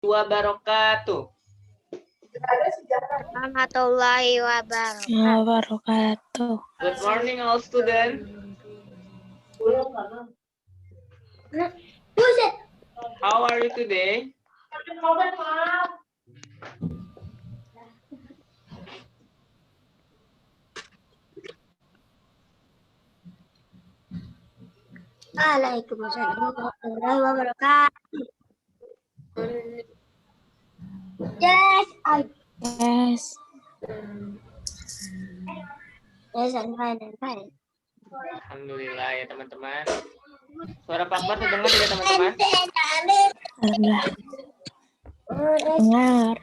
wabarakatuh. Warahmatullahi wabarakatuh. Good morning, all students. How are you today? Waalaikumsalam warahmatullahi wabarakatuh. Yes, I'm fine. Alhamdulillah ya teman-teman. Suara Pak Akbar terdengar tidak teman-teman? Dengar.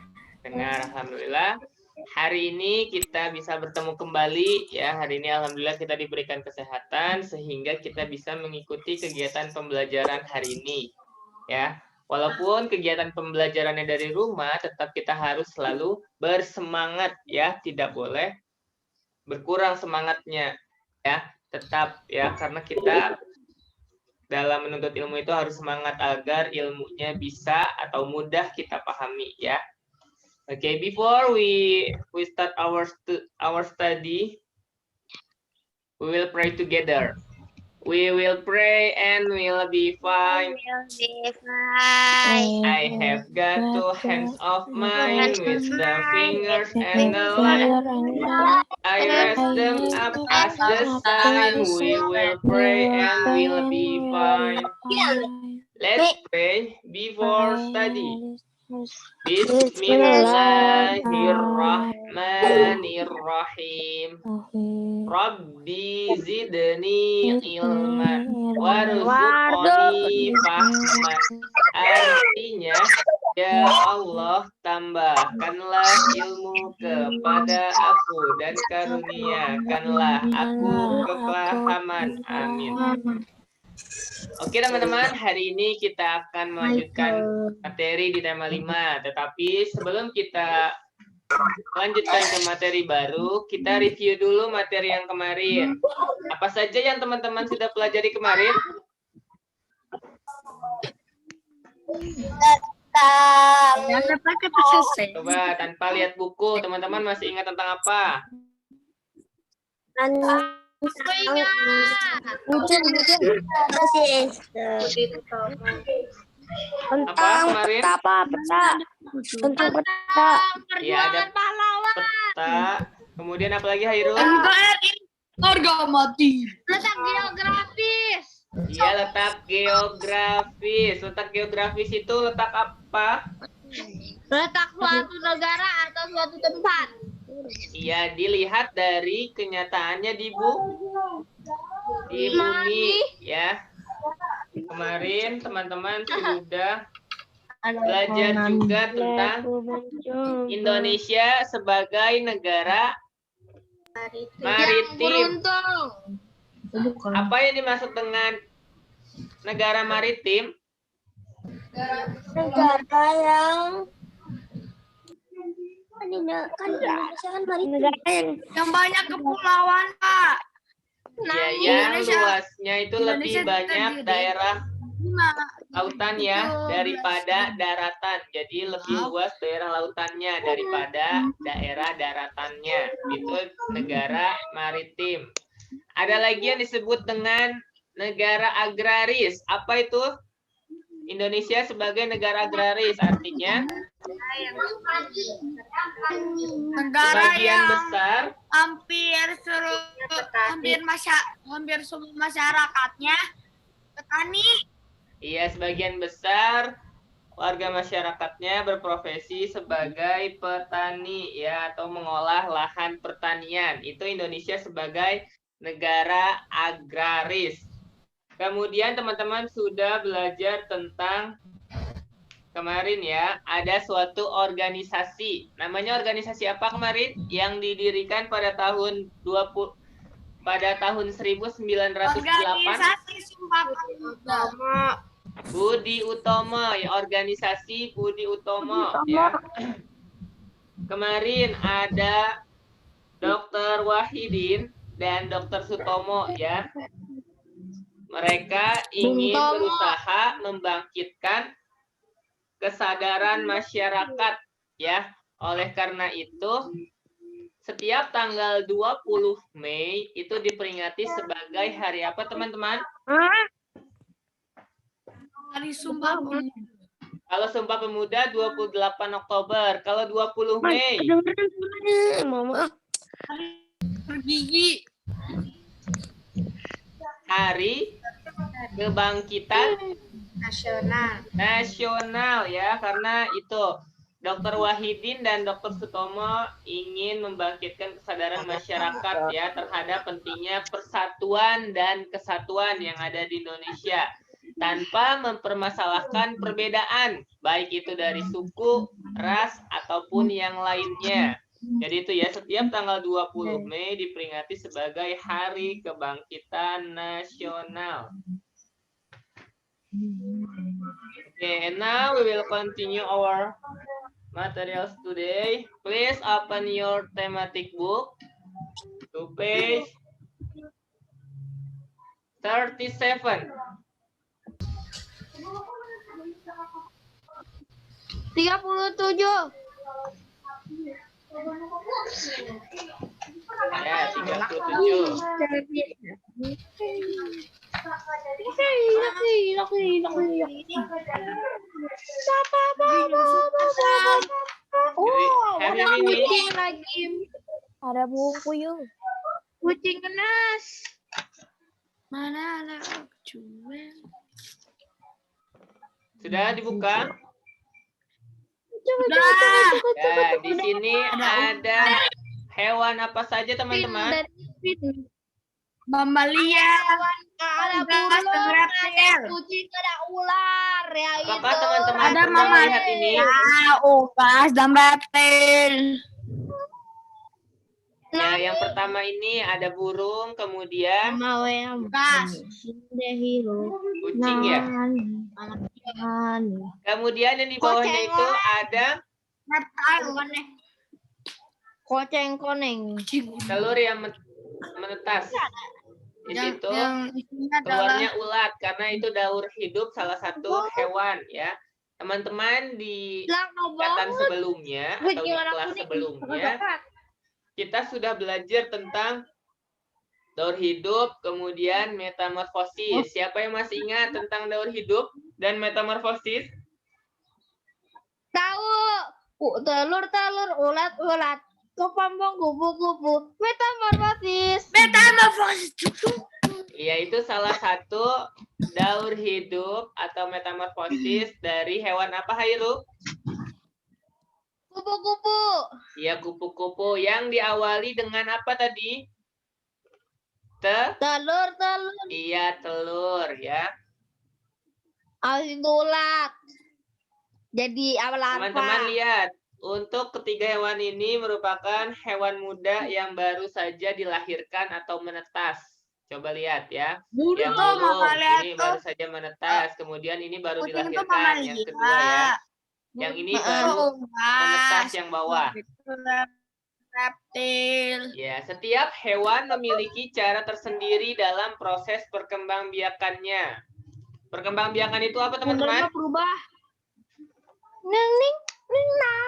Dengar, alhamdulillah. Hari ini kita bisa bertemu kembali ya. Hari ini alhamdulillah kita diberikan kesehatan sehingga kita bisa mengikuti kegiatan pembelajaran hari ini. Ya. Walaupun kegiatan pembelajarannya dari rumah, tetap kita harus selalu bersemangat ya, tidak boleh berkurang semangatnya ya. Tetap ya, karena kita dalam menuntut ilmu itu harus semangat agar ilmunya bisa atau mudah kita pahami ya. Okay, before we start our study, we will pray together. We will pray and we'll be fine. I have got two hands of mine with the fingers and the line. I rest them up as the sign. We will pray and we'll be fine. Let's pray before study. Bismillahirrahmanirrahim. Rabbi zidni ilman warzuqni fahman. Artinya, ya Allah, tambahkanlah ilmu kepada aku dan karuniakanlah aku kepahaman. Amin. Oke teman-teman, hari ini kita akan melanjutkan materi di tema 5. Tetapi sebelum kita lanjutkan ke materi baru, kita review dulu materi yang kemarin. Apa saja yang teman-teman sudah pelajari kemarin? Coba tanpa lihat buku, teman-teman masih ingat tentang apa? Apa kemarin? Tentang peta. Ya, ada peta. Kemudian apa lagi, Hairul? Harga mati. Letak geografis. Iya, letak geografis. Letak geografis itu letak apa? Letak suatu negara atau suatu tempat. Iya, dilihat dari kenyataannya di bumi ya. Kemarin teman-teman sudah belajar juga tentang Indonesia sebagai negara maritim. Apa yang dimaksud dengan negara maritim? Negara yang Indonesia kan maritim. Yang banyak kepulauan, Pak. Ya, yang luasnya itu lebih banyak daerah lautan ya daripada daratan. Jadi lebih luas daerah lautannya daripada daerah daratannya. Itu negara maritim. Ada lagi yang disebut dengan negara agraris. Apa itu? Indonesia sebagai negara agraris artinya Negara sebagian yang besar hampir semua masyarakatnya petani. iya, sebagian besar warga masyarakatnya berprofesi sebagai petani ya atau mengolah lahan pertanian. Itu Indonesia sebagai negara agraris. Kemudian teman-teman sudah belajar tentang kemarin ya, ada suatu organisasi. Namanya organisasi apa kemarin? Yang didirikan pada tahun 1908. Organisasi Sumpah Pemuda. Budi Utomo, ya, organisasi Budi Utomo ya. Kemarin ada Dr. Wahidin dan Dr. Sutomo ya. Mereka ingin berusaha membangkitkan kesadaran masyarakat ya. Oleh karena itu setiap tanggal 20 Mei itu diperingati sebagai hari apa teman-teman? Hari Sumpah Pemuda. Kalau Sumpah Pemuda 28 Oktober. Kalau 20 Mei Bergigi. Hari Kebangkitan Nasional. ya, karena itu Dr. Wahidin dan Dr. Sutomo ingin membangkitkan kesadaran masyarakat ya terhadap pentingnya persatuan dan kesatuan yang ada di Indonesia tanpa mempermasalahkan perbedaan baik itu dari suku, ras ataupun yang lainnya. Jadi itu ya, setiap tanggal 20 Mei diperingati sebagai Hari Kebangkitan Nasional. Okay, and now we will continue our materials today. Please open your thematic book to page 37. 37. Ya, 37. Have you finished? Lagi. Ada buku yuk. Kucing kenas. Mana ada jual? Sudah dibuka? Sudah. Ya, di sini ada hewan apa saja teman-teman? Mamalia. Ada Unggas, burung, ada reptil. kucing, ada ular, ya Apakah itu. teman-teman Ada pernah mamalia. melihat ini? Unggas dan reptil. Ya, yang pertama ini ada burung, kemudian Mau yang Unggas. hero. kucing ya. Kemudian yang di bawahnya itu ada Reptil. Koceng koneng. telur yang menetas. Di situ Isinya adalah keluarnya ulat karena itu daur hidup salah satu hewan ya. Teman-teman di tingkatan sebelumnya atau di kelas sebelumnya kita sudah belajar tentang daur hidup, kemudian metamorfosis. Siapa yang masih ingat tentang daur hidup dan metamorfosis? Tahu. Telur, ulat. Kepompong, kupu-kupu. Metamorfosis. Iya, itu salah satu daur hidup atau metamorfosis dari hewan apa, Hairu? Kupu-kupu. Iya, kupu-kupu yang diawali dengan apa tadi? Telur. Iya, telur ya. Habis itu ulat. Jadi larva. Teman-teman lihat, untuk ketiga hewan ini merupakan hewan muda yang baru saja dilahirkan atau menetas. Coba lihat ya. Yang burung ini baru saja menetas, kemudian ini baru dilahirkan yang kedua ya. Yang ini baru menetas yang bawah. reptil. Ya, setiap hewan memiliki cara tersendiri dalam proses perkembangbiakannya. Perkembangbiakan itu apa, teman-teman? Berubah. Ning.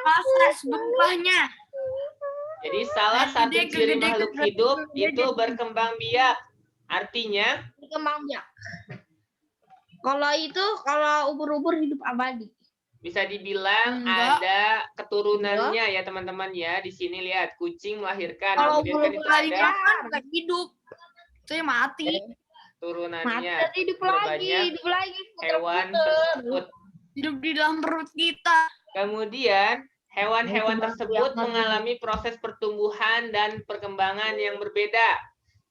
Proses berubahnya. Jadi salah satu ciri makhluk hidup itu berkembang biak. Artinya Berkembang biak. Kalau ubur-ubur hidup abadi. bisa dibilang Enggak. ada keturunannya ya teman-teman ya. Di sini lihat kucing melahirkan, Kalau kemudian kan itu ubur-ubur ada Kan nggak hidup. Saya mati. turunannya. Mati hidup lagi. Hewan Puter-puter. tersebut. Hidup di dalam perut kita. Kemudian hewan-hewan tersebut mengalami proses pertumbuhan dan perkembangan yang berbeda.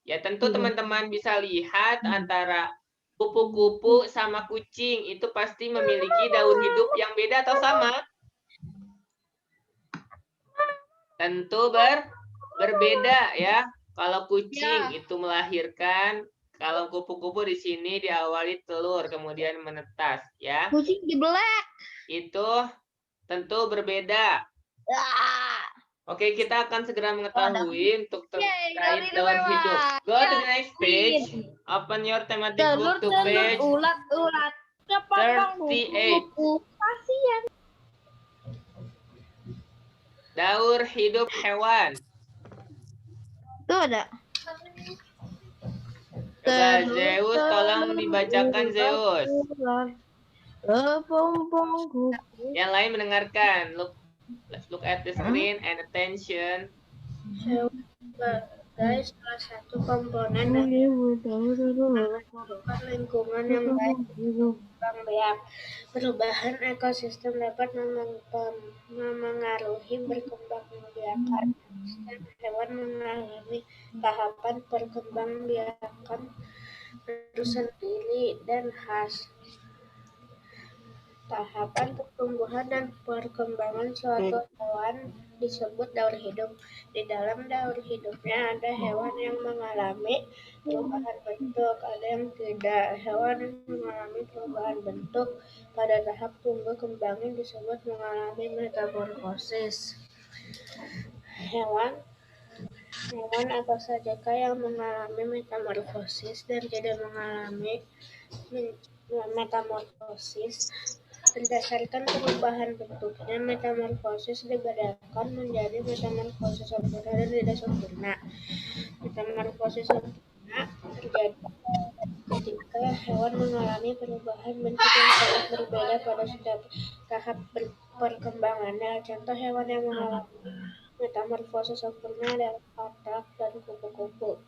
Ya tentu teman-teman bisa lihat antara kupu-kupu sama kucing itu pasti memiliki daur hidup yang beda atau sama? Tentu berbeda ya. Kalau kucing itu melahirkan, kalau kupu-kupu di sini diawali telur kemudian menetas ya. Kucing dibelek. Itu tentu berbeda. Oke, kita akan segera mengetahui untuk terkait daur hidup. Go to the next page. Open your thematic book to page Ulat. 38. Daur hidup hewan. Itu ada. Coba Zeus, tolong dibacakan Zeus. Yang lain mendengarkan. Look at the screen and attention. Sebagai salah satu komponen dari kehidupan lingkungan yang baik berkembang biak. Perubahan ekosistem dapat memengaruhi perkembangbiakan sistem hewan mengalami tahapan perkembangbiakan tersendiri dan khas. Tahapan pertumbuhan dan perkembangan suatu hewan disebut daur hidup. Di dalam daur hidupnya ada hewan yang mengalami perubahan bentuk, ada yang tidak. Hewan yang mengalami perubahan bentuk pada tahap tumbuh kembangnya disebut mengalami metamorfosis. Hewan apa sajakah yang mengalami metamorfosis dan tidak mengalami metamorfosis? Berdasarkan perubahan bentuknya, metamorfosis dibedakan menjadi metamorfosis sempurna dan tidak sempurna. Metamorfosis sempurna terjadi ketika hewan mengalami perubahan bentuk yang sangat berbeda pada setiap tahap perkembangannya. Contoh hewan yang mengalami metamorfosis sempurna adalah katak dan kupu-kupu.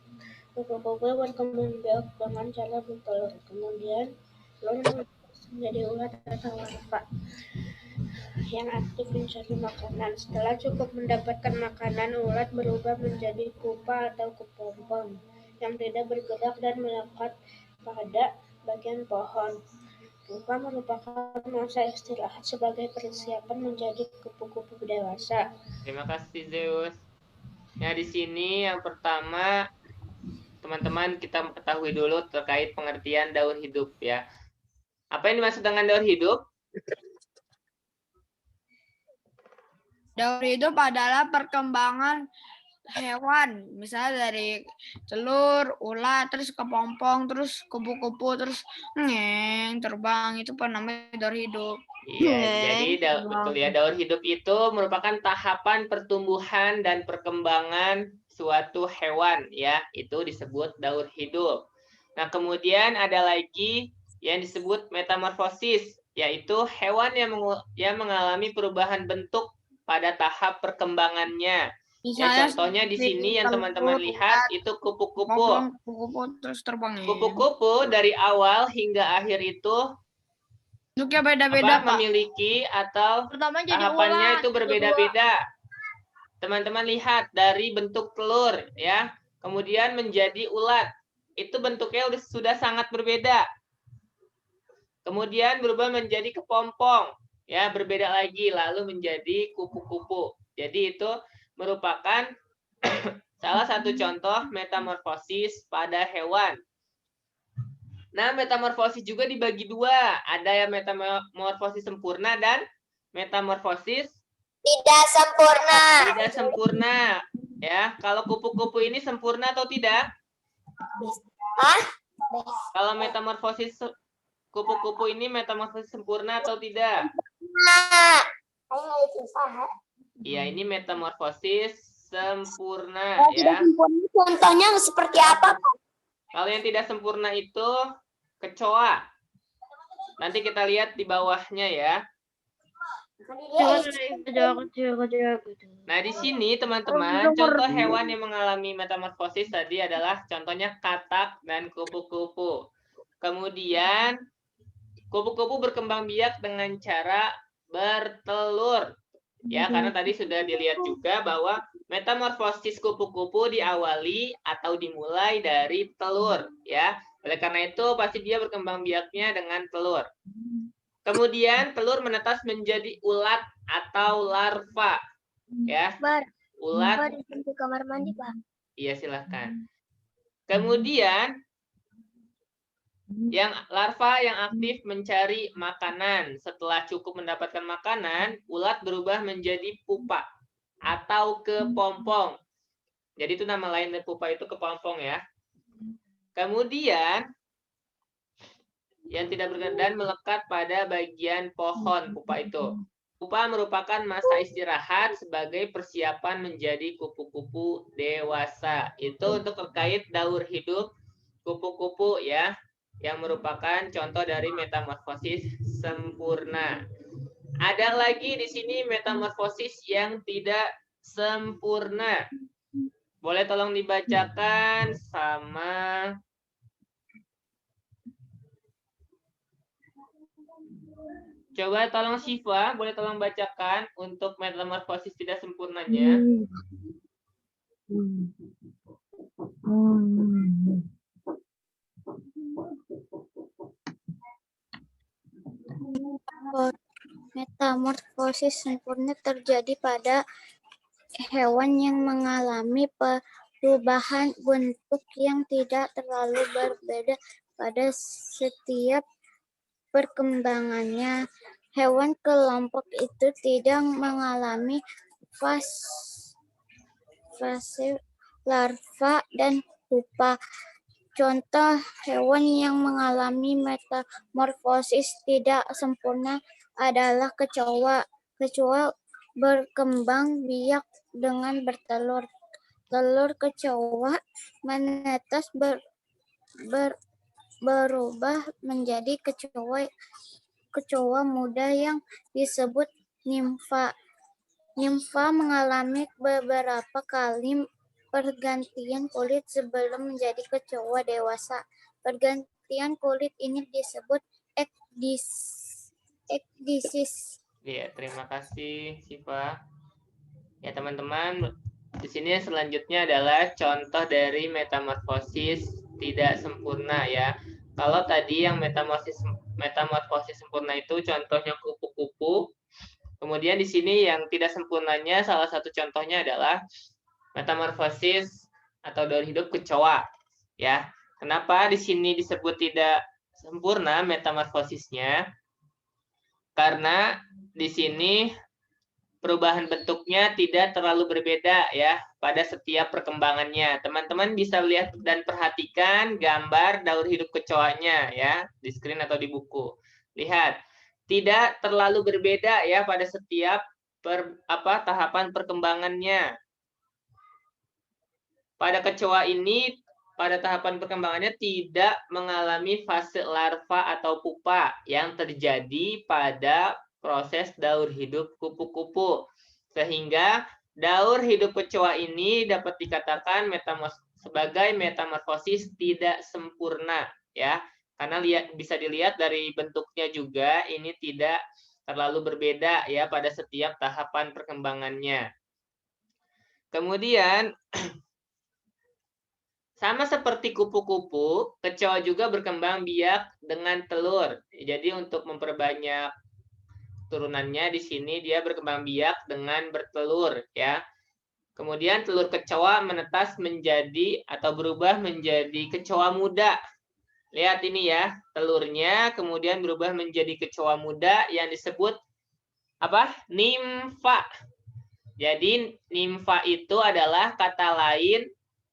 Kupu-kupu berkembang biak dengan cara bertelur, kemudian telur menjadi ulat atau larva yang aktif mencari makanan. Setelah cukup mendapatkan makanan, ulat berubah menjadi pupa atau kepompong yang tidak bergerak dan melekat pada bagian pohon. Pupa merupakan masa istirahat sebagai persiapan menjadi kupu-kupu dewasa. Terima kasih Zeus. Nah, di sini yang pertama teman-teman kita ketahui dulu terkait pengertian daur hidup ya. Apa yang dimaksud dengan daur hidup? Daur hidup adalah perkembangan hewan, misalnya dari telur, ulat, terus kepompong, terus kupu-kupu, terus terbang, itu namanya daur hidup. Iya, jadi betul ya, daur hidup itu merupakan tahapan pertumbuhan dan perkembangan suatu hewan ya, itu disebut daur hidup. Nah, kemudian ada lagi yang disebut metamorfosis, yaitu hewan yang mengalami perubahan bentuk pada tahap perkembangannya. Ya, contohnya di sini yang teman-teman lihat itu kupu-kupu. Kupu-kupu terus terbang. Kupu-kupu dari awal hingga akhir itu bentuknya beda-beda, Pak. memiliki atau Pertama jadi tahapannya ulat, itu berbeda-beda. Teman-teman lihat dari bentuk telur ya, kemudian menjadi ulat. Itu bentuknya sudah sangat berbeda. Kemudian berubah menjadi kepompong, ya berbeda lagi, lalu menjadi kupu-kupu. Jadi itu merupakan salah satu contoh metamorfosis pada hewan. Nah, metamorfosis juga dibagi dua. Ada yang metamorfosis sempurna dan metamorfosis Tidak sempurna. tidak sempurna. Ya, kalau kupu-kupu ini sempurna atau tidak? Hah? Kalau metamorfosis kupu-kupu ini metamorfosis sempurna atau tidak? Iya, ini metamorfosis sempurna ya. Contohnya seperti apa, Pak? Kalau yang tidak sempurna itu kecoa. Nanti kita lihat di bawahnya ya. Nah, di sini teman-teman, contoh hewan yang mengalami metamorfosis tadi adalah contohnya katak dan kupu-kupu. Kemudian kupu-kupu berkembang biak dengan cara bertelur. Ya, karena tadi sudah dilihat juga bahwa metamorfosis kupu-kupu diawali atau dimulai dari telur, ya. Oleh karena itu pasti dia berkembang biaknya dengan telur. Kemudian telur menetas menjadi ulat atau larva, ya. Ulat. Di kamar mandi, Pak. Iya, silahkan. Kemudian yang larva yang aktif mencari makanan. Setelah cukup mendapatkan makanan, ulat berubah menjadi pupa atau kepompong. Jadi itu nama lain dari pupa itu kepompong ya. Kemudian yang tidak bergerak dan melekat pada bagian pohon pupa itu. Pupa merupakan masa istirahat sebagai persiapan menjadi kupu-kupu dewasa. Itu untuk terkait daur hidup kupu-kupu ya, yang merupakan contoh dari metamorfosis sempurna. Ada lagi di sini metamorfosis yang tidak sempurna. Boleh tolong dibacakan sama coba tolong Syifa, boleh tolong bacakan untuk metamorfosis tidak sempurnanya. Metamorfosis sempurna terjadi pada hewan yang mengalami perubahan bentuk yang tidak terlalu berbeda pada setiap perkembangannya. Hewan kelompok itu tidak mengalami fase larva dan pupa. Contoh hewan yang mengalami metamorfosis tidak sempurna adalah kecoa. Kecoa berkembang biak dengan bertelur. Telur kecoa menetas berubah menjadi kecoa muda yang disebut nimfa. Nimfa mengalami beberapa kali pergantian kulit sebelum menjadi kecoa dewasa. Pergantian kulit ini disebut ekdisis. Iya, terima kasih Syifa. Ya teman-teman, di sini selanjutnya adalah contoh dari metamorfosis tidak sempurna ya. Kalau tadi yang metamorfosis sempurna itu contohnya kupu-kupu. Kemudian di sini yang tidak sempurnanya salah satu contohnya adalah metamorfosis atau daur hidup kecoa ya. Kenapa di sini disebut tidak sempurna metamorfosisnya? Karena di sini perubahan bentuknya tidak terlalu berbeda ya pada setiap perkembangannya. Teman-teman bisa lihat dan perhatikan gambar daur hidup kecoanya ya di screen atau di buku. Lihat, tidak terlalu berbeda ya pada setiap tahapan perkembangannya. Pada kecoa ini pada tahapan perkembangannya tidak mengalami fase larva atau pupa yang terjadi pada proses daur hidup kupu-kupu. Sehingga daur hidup kecoa ini dapat dikatakan sebagai metamorfosis tidak sempurna ya. Karena bisa dilihat dari bentuknya juga ini tidak terlalu berbeda ya pada setiap tahapan perkembangannya. Kemudian sama seperti kupu-kupu, kecoa juga berkembang biak dengan telur. Jadi untuk memperbanyak turunannya di sini dia berkembang biak dengan bertelur ya. Kemudian telur kecoa menetas menjadi atau berubah menjadi kecoa muda. Lihat ini ya, telurnya kemudian berubah menjadi kecoa muda yang disebut apa? Nimfa. Jadi nimfa itu adalah kata lain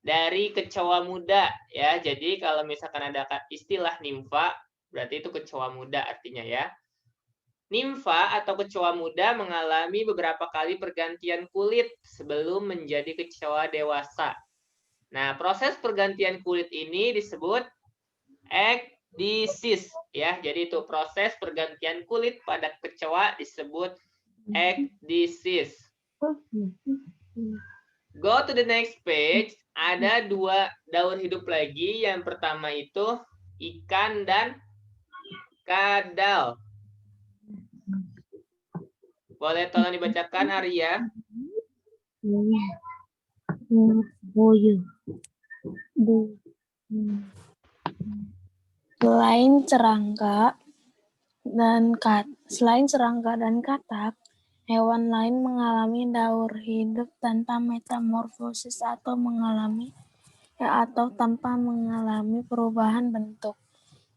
dari kecoa muda ya. Jadi kalau misalkan ada istilah nimfa, berarti itu kecoa muda artinya ya. Nimfa atau kecoa muda mengalami beberapa kali pergantian kulit sebelum menjadi kecoa dewasa. Nah, proses pergantian kulit ini disebut ekdisis ya. Jadi itu proses pergantian kulit pada kecoa disebut ekdisis. Go to the next page. Ada dua daur hidup lagi. Yang pertama itu ikan dan kadal. Boleh tolong dibacakan Arya? Selain serangga dan katak, hewan lain mengalami daur hidup tanpa metamorfosis atau tanpa mengalami perubahan bentuk.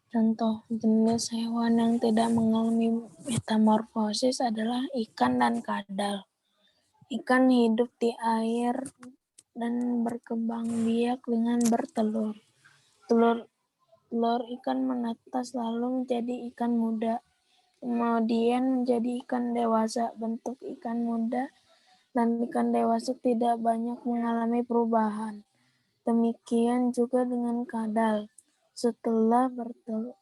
Contoh jenis hewan yang tidak mengalami metamorfosis adalah ikan dan kadal. Ikan hidup di air dan berkembang biak dengan bertelur. telur ikan menetas lalu menjadi ikan muda. Kemudian menjadi ikan dewasa. Bentuk ikan muda dan ikan dewasa tidak banyak mengalami perubahan. Demikian juga dengan kadal. Setelah bertelur,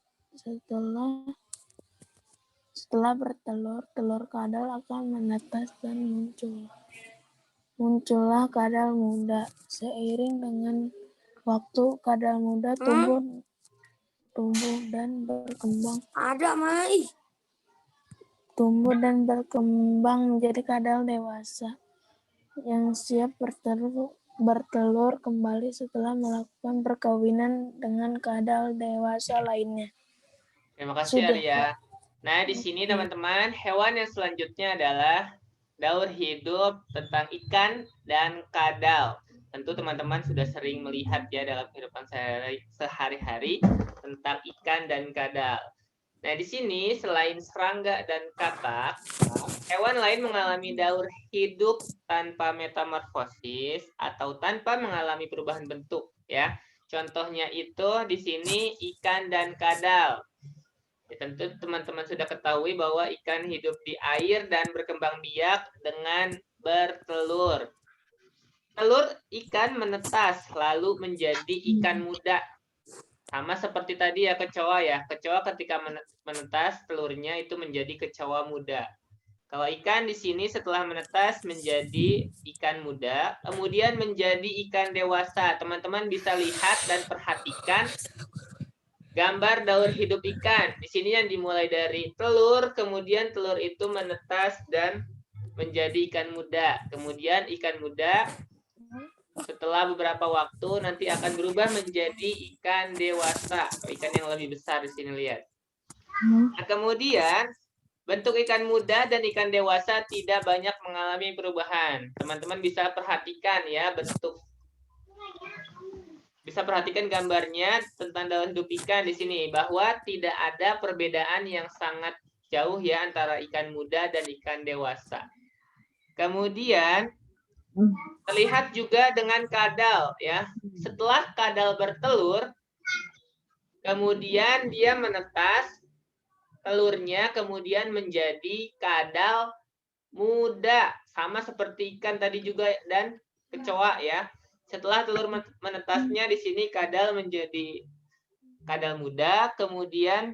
telur kadal akan menetas dan muncullah kadal muda. Seiring dengan waktu, kadal muda tumbuh dan berkembang. Tumbuh dan berkembang menjadi kadal dewasa yang siap bertelur kembali setelah melakukan perkawinan dengan kadal dewasa lainnya. Terima kasih Sudah, Arya. Pak. Nah, di sini teman-teman, hewan yang selanjutnya adalah daur hidup tentang ikan dan kadal. Tentu teman-teman sudah sering melihat ya dalam kehidupan sehari-hari tentang ikan dan kadal. Nah, di sini selain serangga dan katak, hewan lain mengalami daur hidup tanpa metamorfosis atau tanpa mengalami perubahan bentuk ya. Contohnya itu di sini ikan dan kadal. Ya, tentu teman-teman sudah ketahui bahwa ikan hidup di air dan berkembang biak dengan bertelur. Telur ikan menetas lalu menjadi ikan muda. Sama seperti tadi ya kecoa ya. Kecoa ketika menetas telurnya itu menjadi kecoa muda. Kalau ikan di sini setelah menetas menjadi ikan muda, kemudian menjadi ikan dewasa. Teman-teman bisa lihat dan perhatikan gambar daur hidup ikan. Di sini yang dimulai dari telur, kemudian telur itu menetas dan menjadi ikan muda. Kemudian ikan muda setelah beberapa waktu nanti akan berubah menjadi ikan dewasa, atau ikan yang lebih besar di sini lihat. Nah, kemudian bentuk ikan muda dan ikan dewasa tidak banyak mengalami perubahan. Teman-teman bisa perhatikan ya bentuk. Bisa perhatikan gambarnya tentang daur hidup ikan di sini bahwa tidak ada perbedaan yang sangat jauh ya antara ikan muda dan ikan dewasa. Kemudian terlihat juga dengan kadal ya. Setelah kadal bertelur, kemudian dia menetas telurnya kemudian menjadi kadal muda sama seperti ikan tadi juga dan kecoa ya. Setelah telur menetasnya di sini kadal menjadi kadal muda, kemudian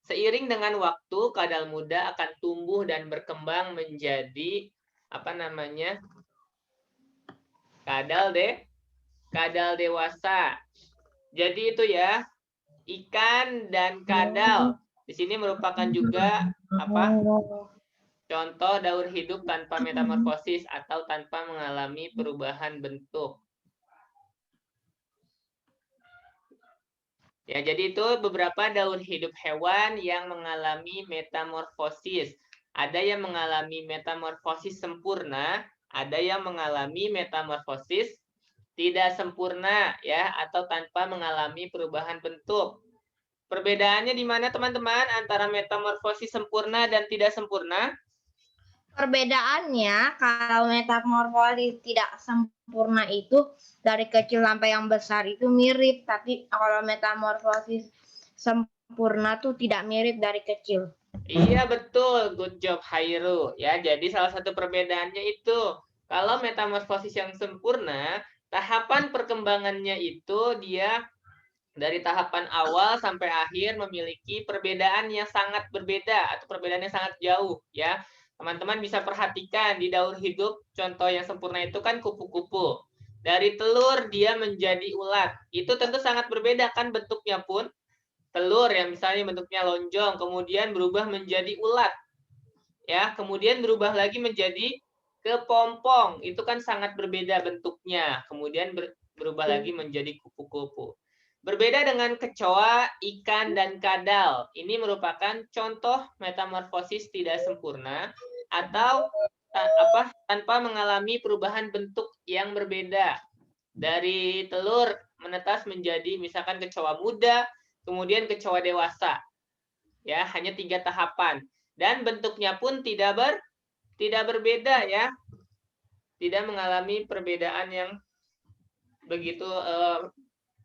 seiring dengan waktu kadal muda akan tumbuh dan berkembang menjadi apa namanya? Kadal dewasa. Jadi itu ya, ikan dan kadal. Di sini merupakan juga apa? Contoh daur hidup tanpa metamorfosis atau tanpa mengalami perubahan bentuk. Ya, jadi itu beberapa daur hidup hewan yang mengalami metamorfosis. Ada yang mengalami metamorfosis sempurna, ada yang mengalami metamorfosis tidak sempurna ya atau tanpa mengalami perubahan bentuk. Perbedaannya di mana teman-teman antara metamorfosis sempurna dan tidak sempurna? Perbedaannya kalau metamorfosis tidak sempurna itu dari kecil sampai yang besar itu mirip, tapi kalau metamorfosis sempurna tuh tidak mirip dari kecil. Iya betul, good job Hairu. Ya, jadi salah satu perbedaannya itu kalau metamorfosis yang sempurna, tahapan perkembangannya itu dia dari tahapan awal sampai akhir memiliki perbedaan yang sangat berbeda atau perbedaan yang sangat jauh ya. Teman-teman bisa perhatikan di daur hidup contoh yang sempurna itu kan kupu-kupu. Dari telur dia menjadi ulat. Itu tentu sangat berbeda kan bentuknya pun. Telur yang misalnya bentuknya lonjong kemudian berubah menjadi ulat. Ya, kemudian berubah lagi menjadi kepompong. Itu kan sangat berbeda bentuknya. Kemudian berubah lagi menjadi kupu-kupu. Berbeda dengan kecoa, ikan, dan kadal. Ini merupakan contoh metamorfosis tidak sempurna atau tanpa mengalami perubahan bentuk yang berbeda. Dari telur menetas menjadi misalkan kecoa muda, kemudian kecoa dewasa. Ya, hanya 3 tahapan. Dan bentuknya pun tidak berbeda ya. Tidak mengalami perbedaan yang begitu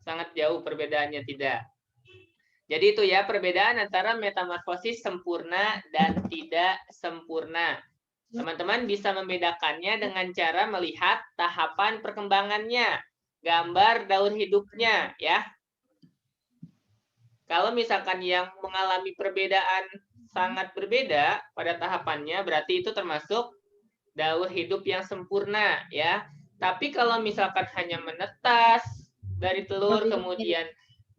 sangat jauh perbedaannya, tidak. Jadi itu ya perbedaan antara metamorfosis sempurna dan tidak sempurna. Teman-teman bisa membedakannya dengan cara melihat tahapan perkembangannya, gambar daur hidupnya, ya. Kalau misalkan yang mengalami perbedaan sangat berbeda pada tahapannya, berarti itu termasuk daur hidup yang sempurna, ya. Tapi kalau misalkan hanya menetas dari telur, kemudian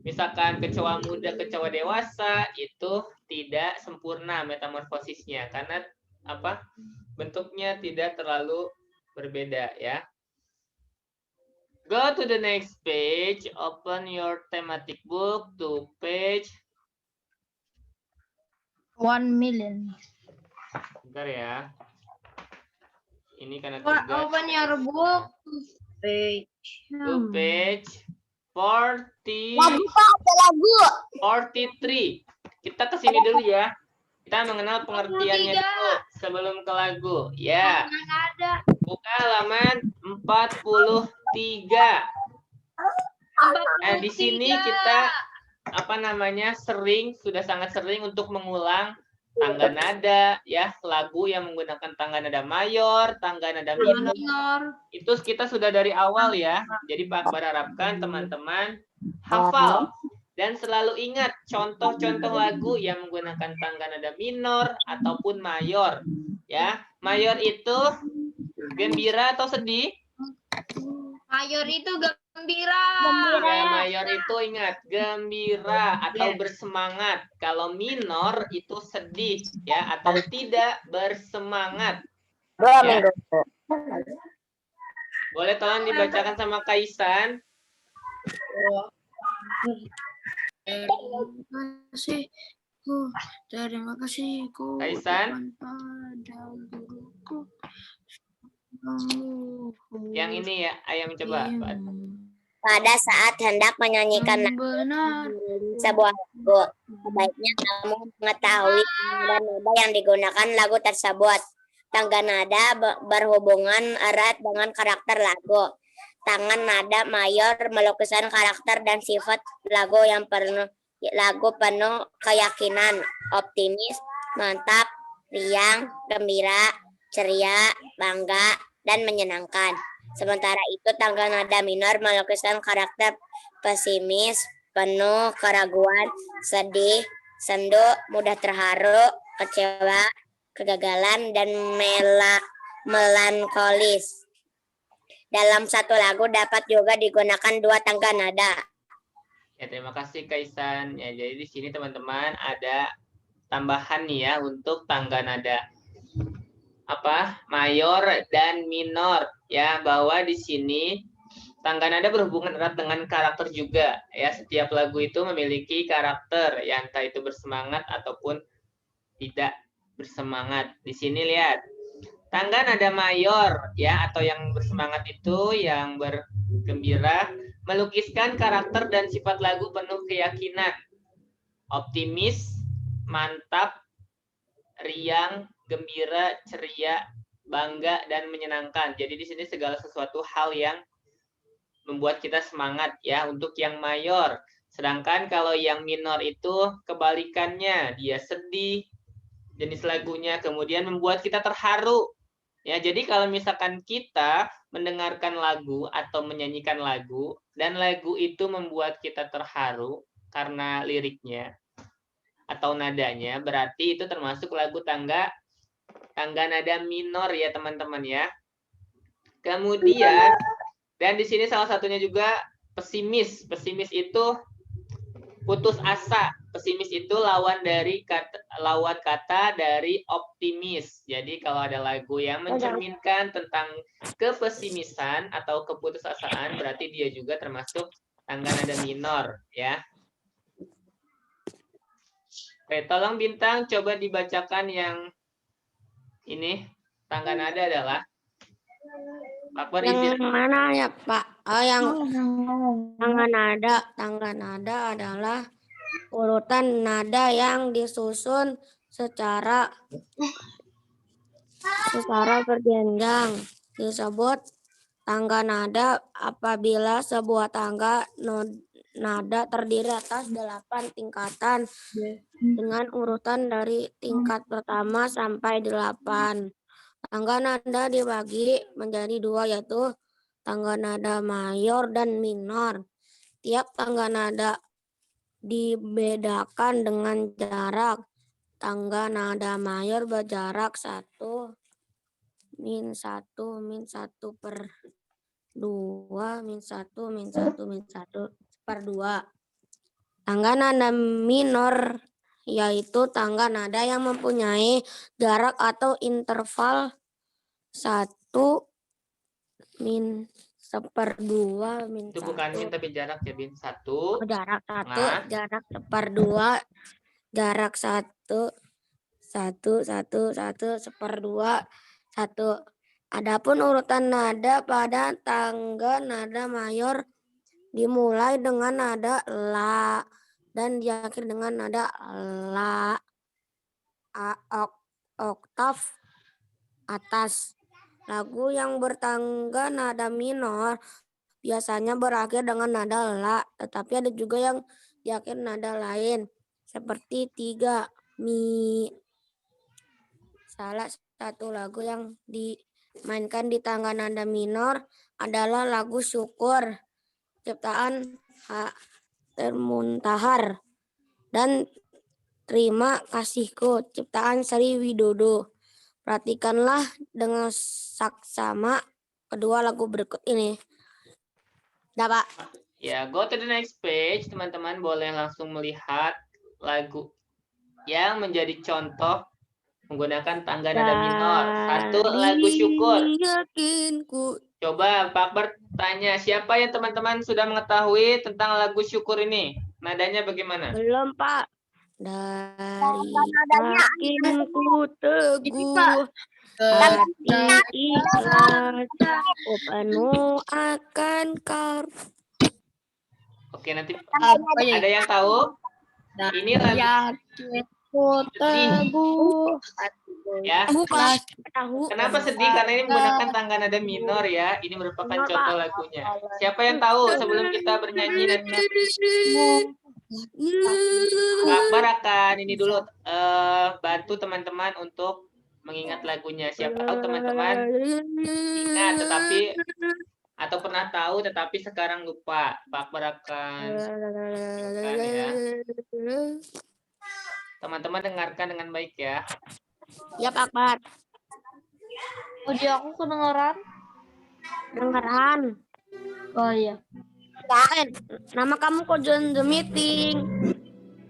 misalkan kecoa muda, kecoa dewasa, itu tidak sempurna metamorfosisnya karena apa? Bentuknya tidak terlalu berbeda, ya. Go to the next page. Open your thematic book to page 1,000,000. Bentar ya. Ini karena Open your book to page. to page 40. Lagu Pak, ada lagu. 43. Kita ke sini dulu ya. Kita mengenal pengertiannya 43. dulu sebelum ke lagu. Ya. Ada. Buka halaman 43. Nah, di sini kita sudah sangat sering untuk mengulang tangga nada, ya, lagu yang menggunakan tangga nada mayor, tangga nada minor. Itu kita sudah dari awal ya. Jadi Pak berharapkan teman-teman hafal dan selalu ingat contoh-contoh lagu yang menggunakan tangga nada minor ataupun mayor, ya. Mayor itu gembira atau sedih? Mayor itu gembira. Ya, mayor itu ingat gembira atau bersemangat. Kalau minor itu sedih, ya, atau tidak bersemangat. Ya. Boleh tolong dibacakan sama Kaisan? Terima kasihku Kaisan? Yang ini ya, ayam coba. Pada saat hendak menyanyikan sebuah lagu, sebaiknya kamu mengetahui tangga nada yang digunakan lagu tersebut. Tangga nada berhubungan erat dengan karakter lagu. Tangan nada mayor melukiskan karakter dan sifat lagu yang penuh keyakinan, optimis, mantap, riang, gembira, ceria, bangga, dan menyenangkan. Sementara itu tangga nada minor melukiskan karakter pesimis, penuh keraguan, sedih, sendu, mudah terharu, kecewa, kegagalan, dan melankolis. Dalam satu lagu dapat juga digunakan dua tangga nada. Ya, terima kasih Kaisan. Ya, jadi di sini teman-teman ada tambahan nih ya untuk tangga nada mayor dan minor, ya, bahwa di sini tangga nada berhubungan erat dengan karakter juga, ya. Setiap lagu itu memiliki karakter, ya, entah itu bersemangat ataupun tidak bersemangat. Di sini lihat tangga nada mayor, ya, atau yang bersemangat itu, yang bergembira, melukiskan karakter dan sifat lagu penuh keyakinan, optimis, mantap, riang, gembira, ceria, bangga, dan menyenangkan. Jadi di sini segala sesuatu hal yang membuat kita semangat, ya, untuk yang mayor. Sedangkan kalau yang minor itu kebalikannya, dia sedih, jenis lagunya, kemudian membuat kita terharu. Ya, jadi kalau misalkan kita mendengarkan lagu atau menyanyikan lagu dan lagu itu membuat kita terharu karena liriknya atau nadanya, berarti itu termasuk lagu tangga nada minor, ya teman-teman, ya. Kemudian dan di sini salah satunya juga pesimis. Pesimis itu putus asa. Pesimis itu lawan kata dari optimis. Jadi kalau ada lagu yang mencerminkan tentang kepesimisan atau keputusasaan, berarti dia juga termasuk tangga nada minor, ya. Oke, tolong Bintang coba dibacakan yang ini. Tangga nada adalah Yang mana ya Pak? Oh, yang tangga nada adalah urutan nada yang disusun secara berjenjang. Disebut tangga nada apabila sebuah tangga nada terdiri atas 8 tingkatan dengan urutan dari tingkat pertama sampai 8. Tangga nada dibagi menjadi 2, yaitu tangga nada mayor dan minor. Tiap tangga nada dibedakan dengan jarak. Tangga nada mayor berjarak 1, min 1, min 1 per 2, min 1, min 1, min 1 per 2. Tangga nada minor yaitu tangga nada yang mempunyai jarak atau interval 1, min 1/2, min Itu bukan min 1. tapi jarak ya, Bin. 1. Jarak 1, Nah. jarak 1/2, jarak 1, 1, 1, 1, 1/2, 1. Adapun urutan nada pada tangga nada mayor dimulai dengan nada la dan diakhiri dengan nada la. Oktav atas. Lagu yang bertangga nada minor biasanya berakhir dengan nada la, tetapi ada juga yang diakhiri nada lain seperti 3 mi. Salah satu lagu yang dimainkan di tangga nada minor adalah lagu Syukur ciptaan Termuntahar dan Terima Kasihku ciptaan Sri Widodo. Perhatikanlah dengan saksama kedua lagu berikut ini. Dapat. Ya, go to the next page. Teman-teman boleh langsung melihat lagu yang menjadi contoh menggunakan tangga nada minor. 1, lagu Syukur. Coba Pak Akbar tanya, siapa yang teman-teman sudah mengetahui tentang lagu Syukur ini? Nadanya bagaimana? Belum, Pak. Dari yakinku teguh, hati ikhlas, penuh akan kau. Oke, nanti Apa ya? ada yang tahu? Ini lagu Yakinku teguh. ya. Tahu. Kenapa sedih? Karena ini menggunakan tangga nada minor ya. Ini merupakan contoh lagunya. Siapa yang tahu sebelum kita bernyanyi dan Pak Akbar akan ini dulu bantu teman-teman untuk mengingat lagunya. Siapa tahu teman-teman ingat tetapi atau pernah tahu tetapi sekarang lupa. Pak Akbar akan ya. Teman-teman dengarkan dengan baik ya. Ya, Pak Akbar. Audio aku kedengeran? Dengeran. Oh iya. Nama kamu kok join the meeting?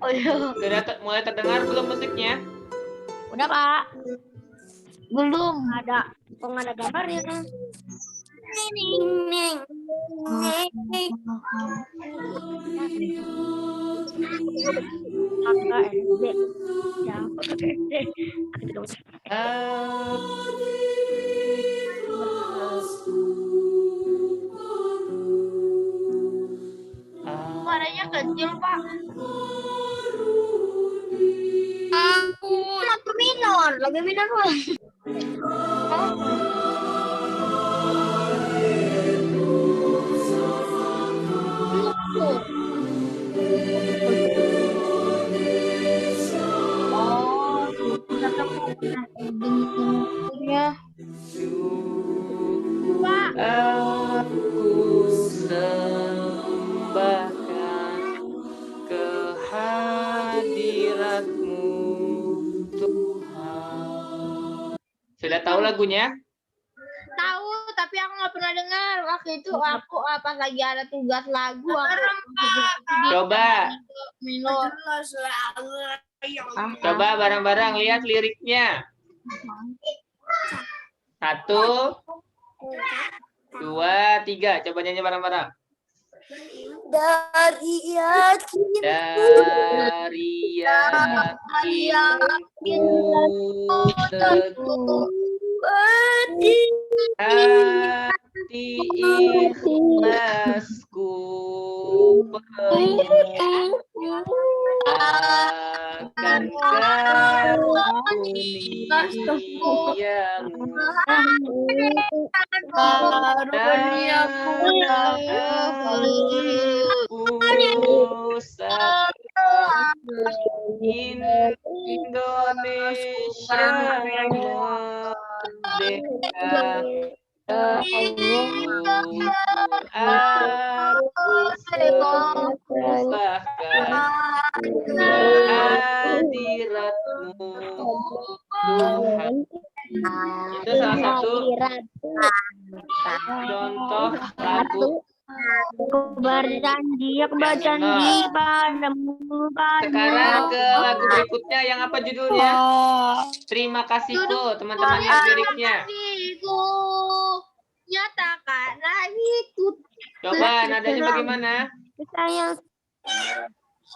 Oh iya. Sudah mulai terdengar belum musiknya? Udah, Pak. Belum. Ada. Kok nggak ada gambarnya? Suaranya kecil, Pak. Lagu minor, lagu minor. Aku sembahkan kehadiratmu Tuhan. Sudah tahu lagunya? Tahu, tapi aku nggak pernah dengar. Waktu itu aku pas lagi ada tugas lagu. Coba. Minor. Coba bareng-bareng lihat liriknya. 1, 2, 3. Coba nyanyi bareng-bareng. Dari yakin Dari yakinku teguh hati ikhlasku penuh akan karuniamu Pusaka Indonesia merdeka. Aku sahkan hadiratmu Tuhan. Itu salah satu contoh lagu. Berjanji padamu. Sekarang ke lagu berikutnya yang apa judulnya? Terima kasihku, teman-teman lihat liriknya. Kasihku, nyatakanlah itu. Coba nadanya bagaimana? Saya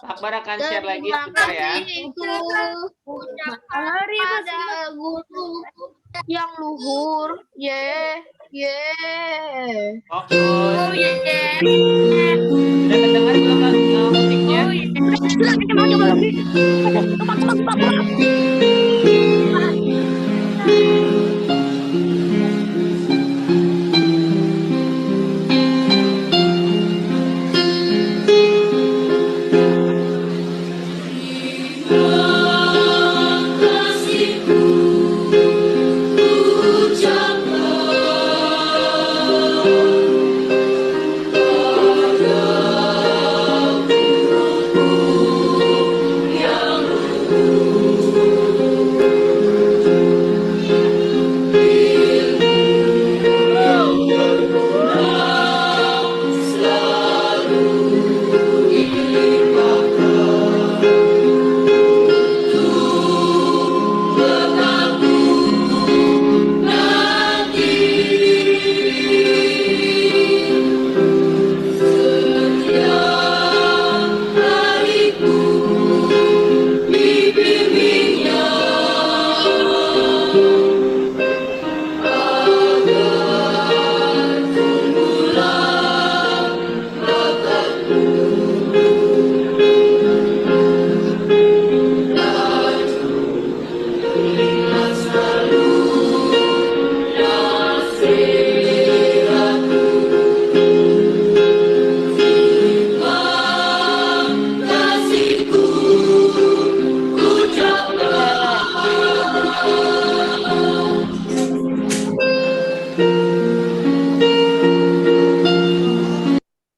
Pak Akbar akan share lagi sebentar ya. Hari pada guru yang luhur, Fokus. Sudah kedengar belum musiknya?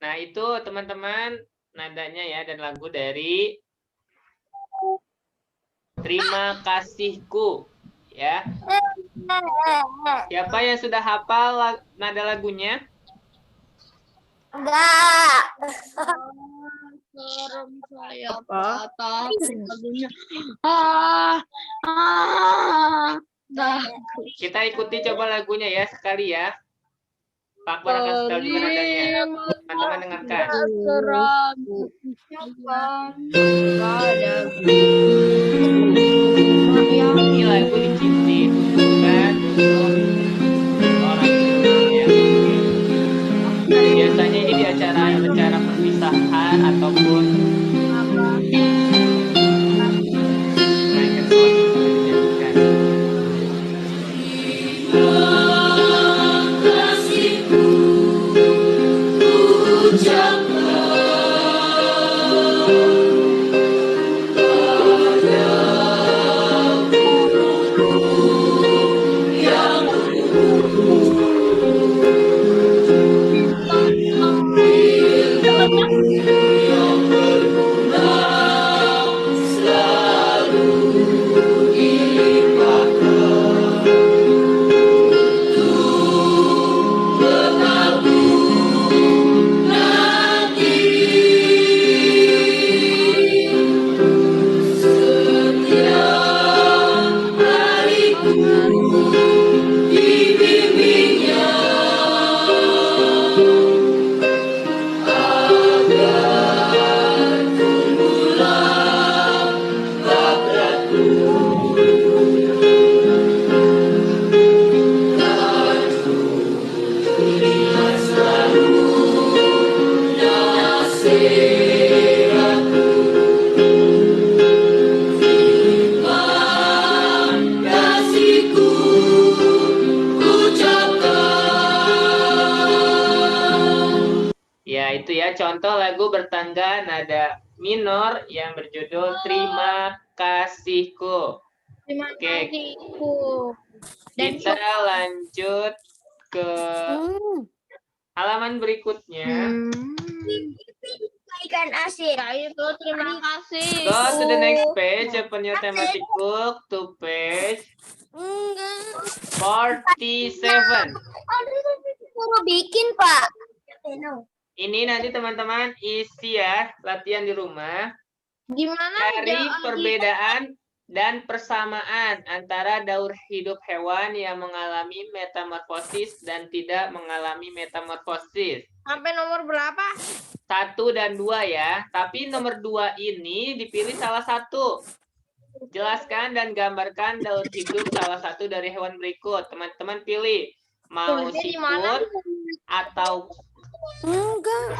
Nah, itu teman-teman nadanya ya dan lagu dari Terima Kasihku ya. Siapa yang sudah hafal nada lagunya? enggak. Serem saya Apa? patah lagunya. Kita ikuti coba lagunya ya sekali ya. Pak Akbar akan setel juga nadanya. Teman-teman dengarkan. Seram. Ini lagu diciptain bukan untuk orang ya. Biasanya ini di acara perpisahan ataupun naikkan suara. itu ya contoh lagu bertangga nada minor yang berjudul Terima Kasihku. Terima Oke. kasihku. Dan Kita lanjut ke halaman berikutnya. Ikan asin. itu terima kasih. Go to the next page, open your thematic book to page 47. Suruh bikin, Pak. Ini nanti teman-teman isi ya, latihan di rumah. Gimana? Cari Jangan perbedaan dan persamaan antara daur hidup hewan yang mengalami metamorfosis dan tidak mengalami metamorfosis. sampai nomor berapa? 1 dan 2 ya. Tapi nomor 2 ini dipilih salah satu. Jelaskan dan gambarkan daur hidup salah satu dari hewan berikut. Teman-teman pilih. Mau Tulisnya di mana? siput atau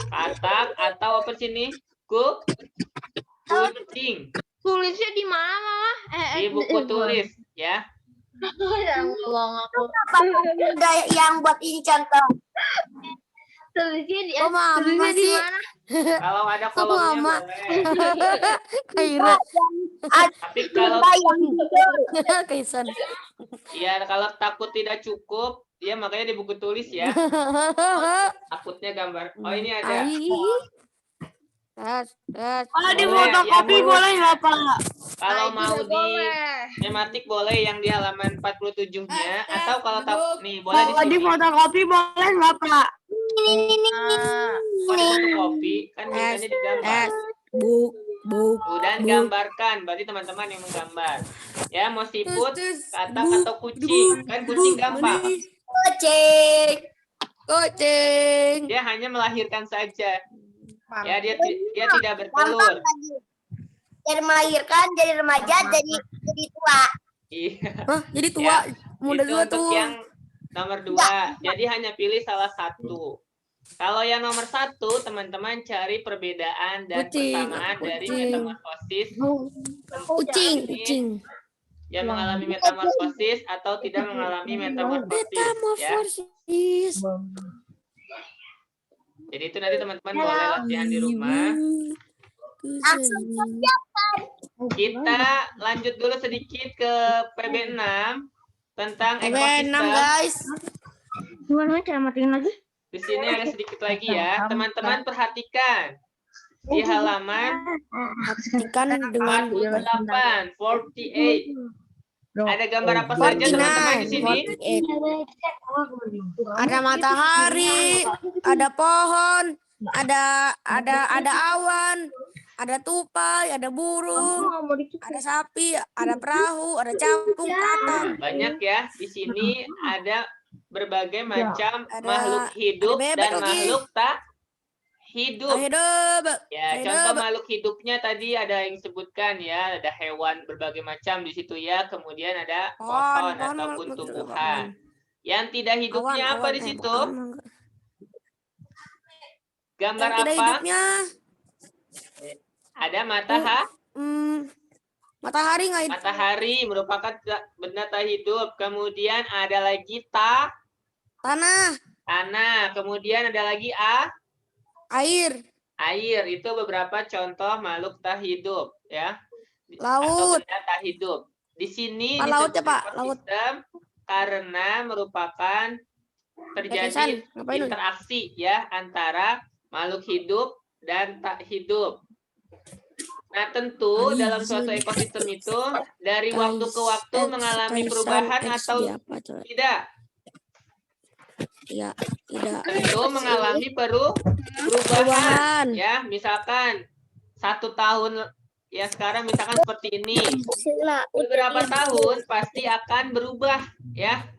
katak atau apa sini? Kucing. Tulisnya di mana, Mama? Di buku tulis ya. Yang ngomong aku. Udah yang buat ini contoh. Tulisnya di Mama, tulisnya di masih- mana? Kalau ada kolomnya Mama. boleh. Kairan. Tapi kalau Kaisan. ya kalau takut tidak cukup, ya makanya di buku tulis ya. Takutnya gambar. Oh ini ada. Kalau di fotokopi boleh nggak, Pak? Kalau Nah, mau tidak di boleh. tematik boleh yang di halaman 47-nya atau kalau nih boleh di sini. fotokopi boleh nggak, Pak? Kalau di fotokopi kan biasanya digambar. Buk. Dan gambarkan, berarti teman-teman yang menggambar. Ya mau siput, katak atau kucing. Kan kucing gampang. Kucing. Dia hanya melahirkan saja. Ya dia tidak bertelur. Dari melahirkan, dari remaja, jadi tua. Iya. Hah, jadi tua. Muda Itu dua untuk tuh. yang nomor 2. Jadi hanya pilih salah satu. Kalau yang nomor 1, teman-teman cari perbedaan dan persamaan dari metamorfosis. Kucing. Yang mengalami metamorfosis atau tidak mengalami metamorfosis. Ya. Jadi itu nanti teman-teman boleh latihan di rumah. Kita lanjut dulu sedikit ke PB6 tentang ekosistem. guys. Gimana cara matiin lagi? Di sini ada sedikit lagi ya. Teman-teman perhatikan di halaman Ikan dengan 48, 48. Ada gambar apa saja teman-teman di sini? Ada matahari, ada pohon, ada awan, ada tupai, ada burung, ada sapi, ada perahu, ada capung, katak. Banyak ya. Di sini ada berbagai macam Ada- makhluk hidup ada bebek dan lagi. makhluk tak hidup. Hidup. Ya, hidup. contoh makhluk hidupnya tadi ada yang disebutkan ya, ada hewan berbagai macam di situ ya, kemudian ada pohon ataupun tumbuhan. Yang tidak hidupnya apa di situ? Gambar Yang tidak apa? hidupnya Ada matahari nggak hidup. matahari merupakan benda tak hidup. Kemudian ada lagi Tanah, tanah. Kemudian ada lagi air, air. Itu beberapa contoh makhluk tak hidup ya. Atau laut. benda tak hidup. Di sini Pak, laut ya, disebut Pak, laut. ekosistem karena merupakan terjadi Kaisan, ngapain lu? interaksi ya antara makhluk hidup dan tak hidup. Nah, tentu dalam suatu ekosistem itu dari waktu ke waktu mengalami perubahan atau tidak? Ya, tidak. Tentu mengalami perubahan. Ya, misalkan 1 tahun ya sekarang misalkan seperti ini. Beberapa tahun pasti akan berubah ya.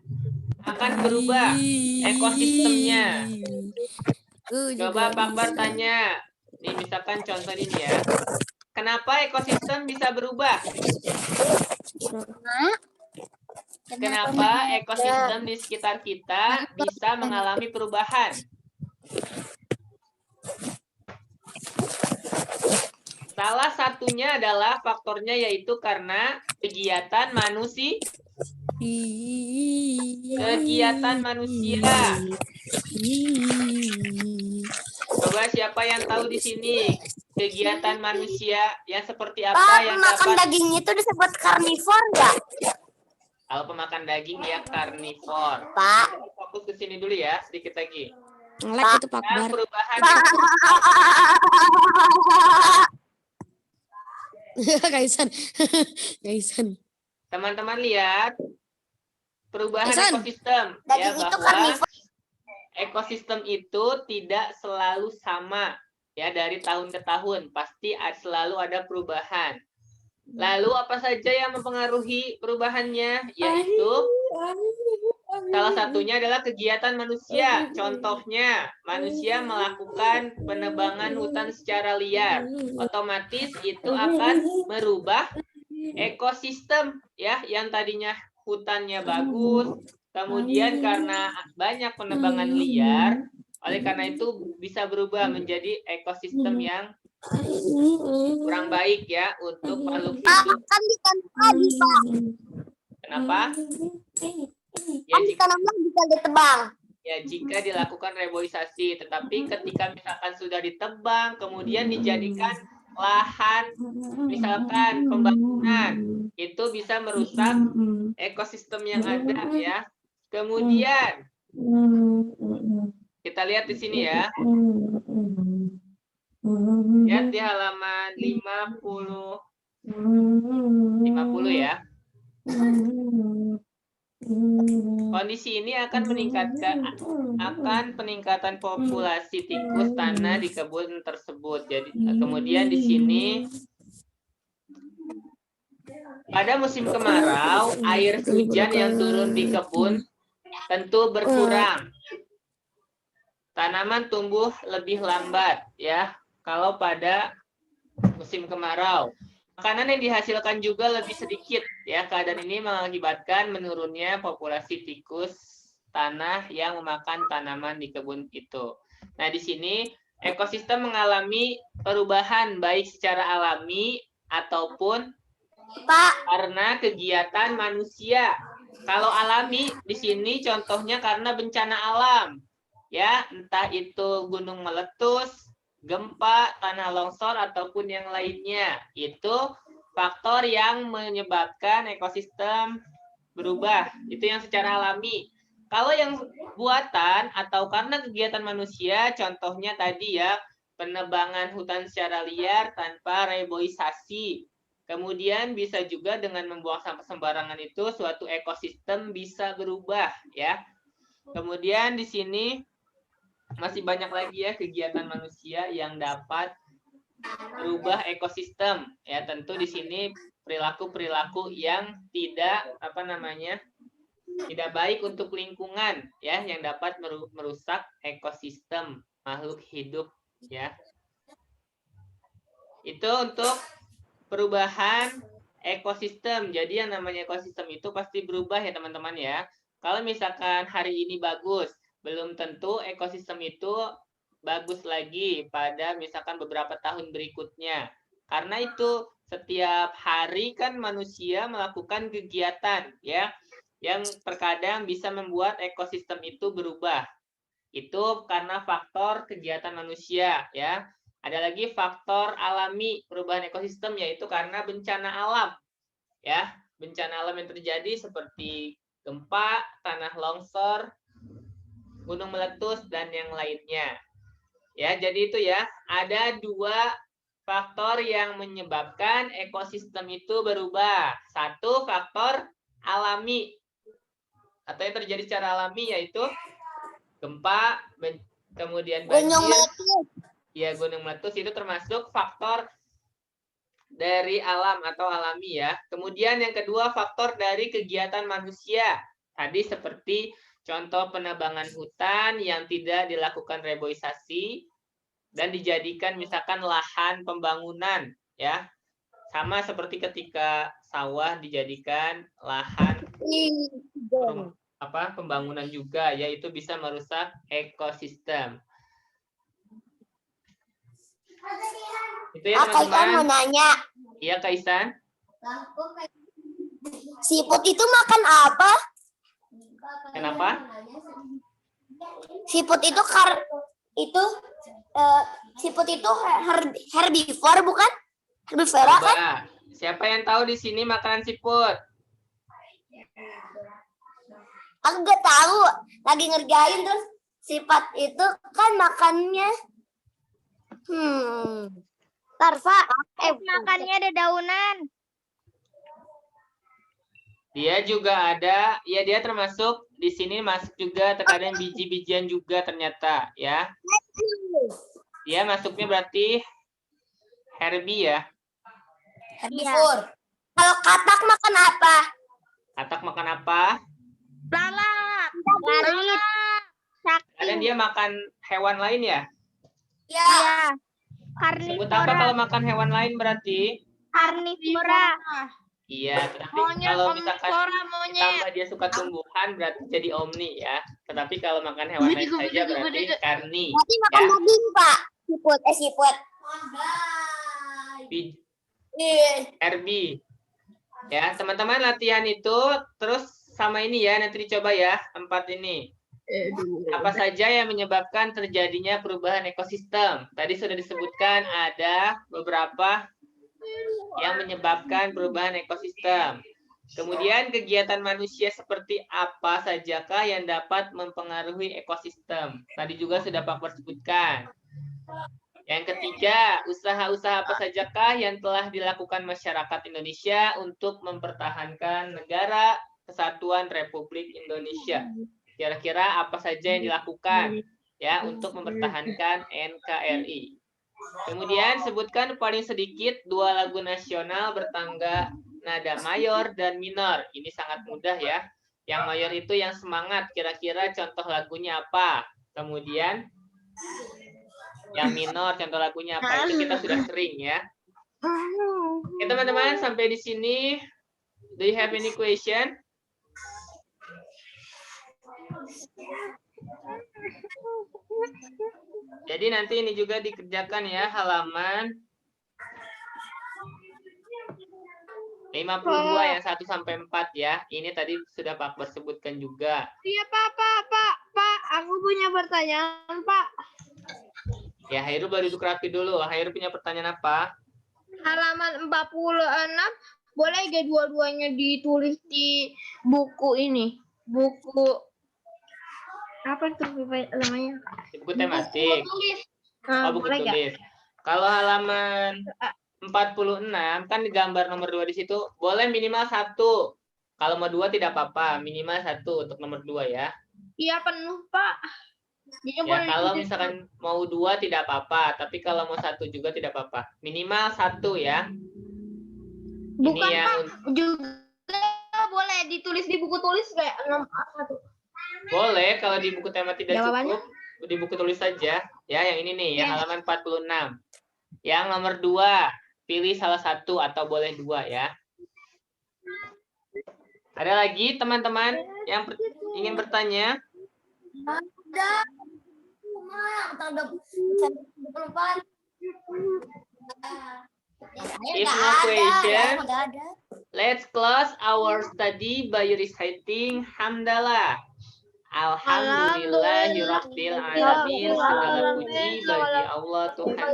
Akan berubah ekosistemnya. Coba Pak Akbar tanya. Nih misalkan contoh ini ya. Kenapa ekosistem bisa berubah? Kenapa ekosistem di sekitar kita bisa mengalami perubahan? Salah satunya adalah faktornya yaitu karena kegiatan manusia. Kegiatan manusia. Coba Coba siapa yang tahu di sini kegiatan manusia yang seperti apa Pak, yang makan dapat? daging itu disebut karnivor nggak? Kalau pemakan daging ya karnivor. Pak. Fokus ke sini dulu ya, sedikit lagi. Ngelek itu Pak Nah, Akbar. perubahan Kaisan. Kaisan. teman-teman lihat perubahan Hasan. ekosistem ya, Daging itu bahwa karnivor. ekosistem itu tidak selalu sama ya dari tahun ke tahun, pasti selalu ada perubahan. Lalu apa saja yang mempengaruhi perubahannya? Yaitu salah satunya adalah kegiatan manusia. Contohnya, manusia melakukan penebangan hutan secara liar. Otomatis itu akan merubah ekosistem ya, yang tadinya hutannya bagus, kemudian karena banyak penebangan liar, oleh karena itu bisa berubah menjadi ekosistem yang kurang baik ya untuk makhluk Pak, hidup. kan ditanam lagi, Pak. Kenapa? Ya Kan jika, ditanam lagi, bisa ditebang. ya jika dilakukan reboisasi, tetapi ketika misalkan sudah ditebang, kemudian dijadikan lahan, misalkan pembangunan, itu bisa merusak ekosistem yang ada ya. Kemudian kita lihat di sini ya. Lihat di halaman 50 ya. Kondisi ini akan peningkatan populasi tikus tanah di kebun tersebut. Jadi kemudian di sini pada musim kemarau, air hujan yang turun di kebun tentu berkurang. Tanaman tumbuh lebih lambat ya kalau pada musim kemarau. Makanan yang dihasilkan juga lebih sedikit ya. Keadaan ini mengakibatkan menurunnya populasi tikus tanah yang memakan tanaman di kebun itu. Nah, di sini ekosistem mengalami perubahan baik secara alami ataupun Pak, karena kegiatan manusia. Kalau alami di sini contohnya karena bencana alam. Ya, entah itu gunung meletus, gempa, tanah longsor, ataupun yang lainnya. Itu faktor yang menyebabkan ekosistem berubah. Itu yang secara alami. Kalau yang buatan atau karena kegiatan manusia, contohnya tadi ya, penebangan hutan secara liar tanpa reboisasi. Kemudian bisa juga dengan membuang sampah sembarangan itu, suatu ekosistem bisa berubah ya. Kemudian di sini masih banyak lagi ya kegiatan manusia yang dapat berubah ekosistem ya. Tentu di sini perilaku-perilaku yang tidak tidak baik untuk lingkungan ya, yang dapat merusak ekosistem makhluk hidup ya. Itu untuk perubahan ekosistem. Jadi yang namanya ekosistem itu pasti berubah ya teman-teman ya. Kalau misalkan hari ini bagus, belum tentu ekosistem itu bagus lagi pada misalkan beberapa tahun berikutnya. Karena itu setiap hari kan manusia melakukan kegiatan ya, yang terkadang bisa membuat ekosistem itu berubah. Itu karena faktor kegiatan manusia ya. Ada lagi faktor alami perubahan ekosistem, yaitu karena bencana alam ya. Bencana alam yang terjadi seperti gempa, tanah longsor, gunung meletus, dan yang lainnya. Ya, jadi itu ya, ada dua faktor yang menyebabkan ekosistem itu berubah. Satu, faktor alami atau yang terjadi secara alami, yaitu gempa, kemudian banjir. Ya, gunung meletus itu termasuk faktor dari alam atau alami ya. Kemudian yang kedua, faktor dari kegiatan manusia. Tadi seperti contoh penebangan hutan yang tidak dilakukan reboisasi dan dijadikan misalkan lahan pembangunan ya. Sama seperti ketika sawah dijadikan lahan pembangunan juga, yaitu bisa merusak ekosistem. Itu ya Kak Isan mau teman-teman. nanya. Iya Kak Isan. Siput itu makan apa? Kenapa? Siput itu Siput itu herbivore bukan? Herbivora kan? Coba, siapa yang tahu di sini makanan siput? Aku gak tahu. Lagi ngerjain terus sifat itu kan makannya. Tarfa, makannya ada daunan. Dia juga ada, ya dia termasuk di sini masuk juga terkadang biji-bijian juga ternyata ya. Dia masuknya berarti herbie ya. Herbivore. Kalau katak makan apa? Katak makan apa? Lalat. Kadang dia makan hewan lain ya. Ya. Sebut apa kalau makan hewan lain berarti? Karnivora. Iya, tetapi kalau misalkan tambah dia suka tumbuhan berarti jadi omni ya. Tetapi kalau makan hewan lain saja berarti karni. Berarti makan Ya. daging, Pak. Siput. Herbie. Ya, teman-teman latihan itu terus sama ini ya, nanti dicoba ya, 4 ini. Apa saja yang menyebabkan terjadinya perubahan ekosistem? Tadi sudah disebutkan ada beberapa yang menyebabkan perubahan ekosistem. Kemudian kegiatan manusia seperti apa sajakah yang dapat mempengaruhi ekosistem? Tadi juga sudah Pak sebutkan. Yang ketiga, usaha-usaha apa sajakah yang telah dilakukan masyarakat Indonesia untuk mempertahankan negara Kesatuan Republik Indonesia? Kira-kira apa saja yang dilakukan ya untuk mempertahankan NKRI? Kemudian sebutkan paling sedikit 2 lagu nasional bertangga nada mayor dan minor. Ini sangat mudah ya. Yang mayor itu yang semangat. Kira-kira contoh lagunya apa? Kemudian yang minor contoh lagunya apa? Itu kita sudah sering ya. Oke teman-teman, sampai di sini. Do you have any question? Jadi nanti ini juga dikerjakan ya, halaman 52 yang 1 sampai 4 ya. Ini tadi sudah Pak Akbar sebutkan juga. Iya, Pak. Aku punya pertanyaan, Pak. Ya, Hairul baru duduk rapi dulu. Hairul punya pertanyaan apa? Halaman 46, boleh gak dua-duanya ditulis di buku ini? Buku apa tuh namanya? Buku tematik. Tulis. Oh, buku Boleh gak? tulis. Kalau halaman 46 kan gambar nomor 2 di situ, boleh minimal 1. Kalau mau 2 tidak apa-apa, minimal 1 untuk nomor 2 ya. Iya, penuh, Pak. Jadi Ya, boleh kalau ditulis. misalkan mau 2 tidak apa-apa, tapi kalau mau 1 juga tidak apa-apa. Minimal 1 ya. Bukan, Ini yang juga boleh ditulis di buku tulis kayak 1. boleh kalau di buku tema tidak Jawabannya? cukup, di buku tulis saja. Ya, yang ini nih, yang Ya. halaman 46. Yang nomor 2, pilih salah satu atau boleh 2 ya. Ada lagi teman-teman yang ingin bertanya? Ada. Tanggal 24. If no question, let's close our study by reciting hamdalah. Alhamdulillahirabbil alamin. Segala puji bagi Allah Tuhan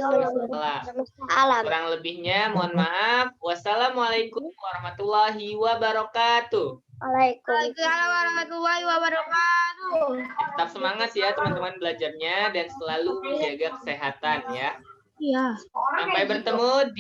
semesta. Kurang lebihnya mohon maaf. Wassalamualaikum warahmatullahi wabarakatuh. Waalaikumsalam warahmatullahi wabarakatuh. Tetap semangat ya teman-teman belajarnya dan selalu menjaga kesehatan ya. Iya. Sampai bertemu di